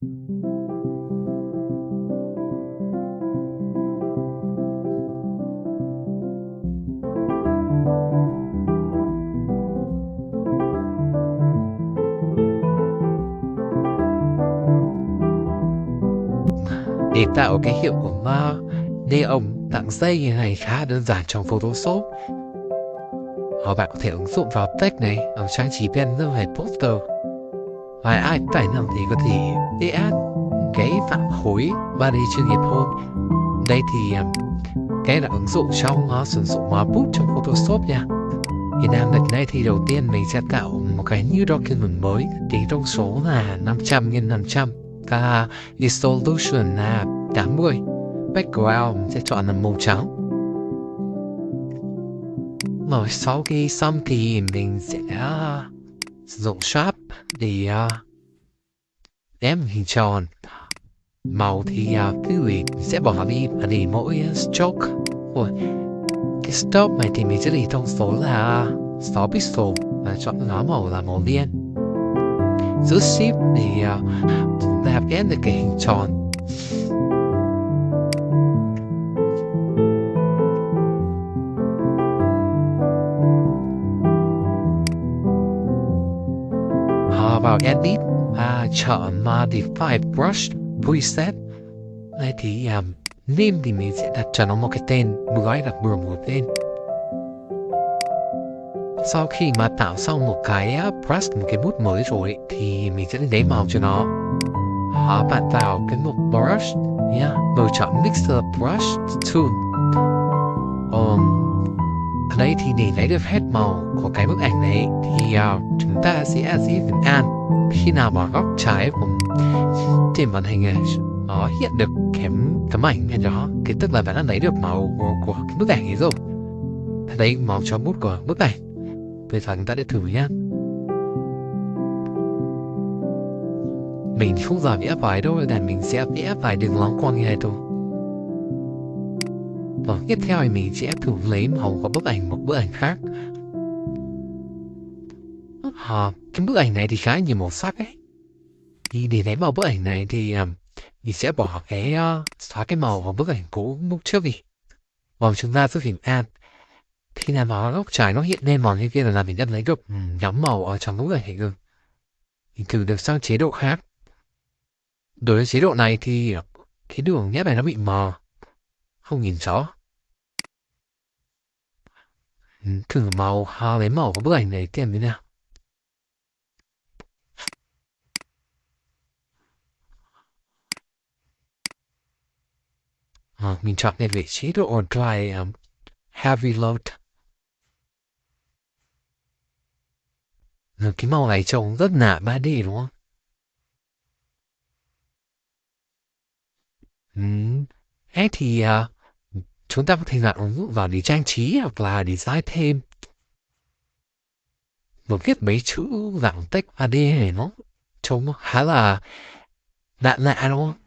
Để tạo cái hiệu quả neon tặng dây này khá đơn giản trong Photoshop. Bạn có thể ứng dụng vào text này, trang trí banner hay poster. Và ai tải nào thì có thể add cái phản khối 3D chuyên nghiệp hơn. Đây thì cái là ứng dụng trong sử dụng Bút trong Photoshop nha. Thì làm được cái này thì đầu tiên mình sẽ tạo một cái new document mới, thì trong số là 500 x 500 và resolution là 80. Background mình sẽ chọn là màu trắng. Rồi sau khi xong thì mình sẽ sử dụng Sharp để đem hình tròn. Màu thì cái mình sẽ bỏ đi và để mỗi stroke. Rồi cái stroke này thì mình sẽ để thông số là 6 pixel và chọn nó màu là màu đen. Giữ shift để làm ghép được cái hình tròn. Vào edit và chọn modify brush preset. Đây thì name thì mình sẽ đặt cho nó một cái tên, bữa đặt bừa một tên. Sau khi mà tạo xong một cái brush, một cái bút mới rồi thì mình sẽ lấy màu cho nó. Bạn vào cái mục brush nhá, rồi chọn mixer brush tool. Ở đây thì để lấy được hết màu của cái bức ảnh này thì chúng ta sẽ di chuyển an. Khi nào mà góc trái của trên màn hình này nó hiện được cái tấm ảnh này đó, thì tức là bạn đã lấy được màu của cái bức ảnh ấy rồi. Lấy màu cho bút của bức ảnh. Bây giờ chúng ta để thử nhé. Mình không giỏi vẽ vải đâu, nên mình sẽ vẽ vài đường lóng quang như này thôi. Và tiếp theo thì mình sẽ thử lấy màu của bức ảnh một bức ảnh khác. Cái bức ảnh này thì khá nhiều màu sắc ấy. Thì để lấy màu bức ảnh này thì mình sẽ bỏ cái xóa cái màu của bức ảnh cũ lúc trước đi. Và chúng ta sẽ phím add. Khi nào mà góc trái nó hiện lên màu như kia là mình đã lấy được nhóm màu ở trong bức ảnh rồi. Mình thử được sang chế độ khác. Đối với chế độ này thì cái đường nét này nó bị mờ, không nhìn rõ. Thử màu lấy màu của bức ảnh này xem thế nào. Mình chọn lên về chế độ dry heavy load. Cái màu này trông rất nạ 3D đúng không? Thế thì chúng ta có thể ứng dụng vào để trang trí hoặc là design thêm. Một viết mấy chữ dạng text 3D này nó trông nó khá là lạ lạ đúng không?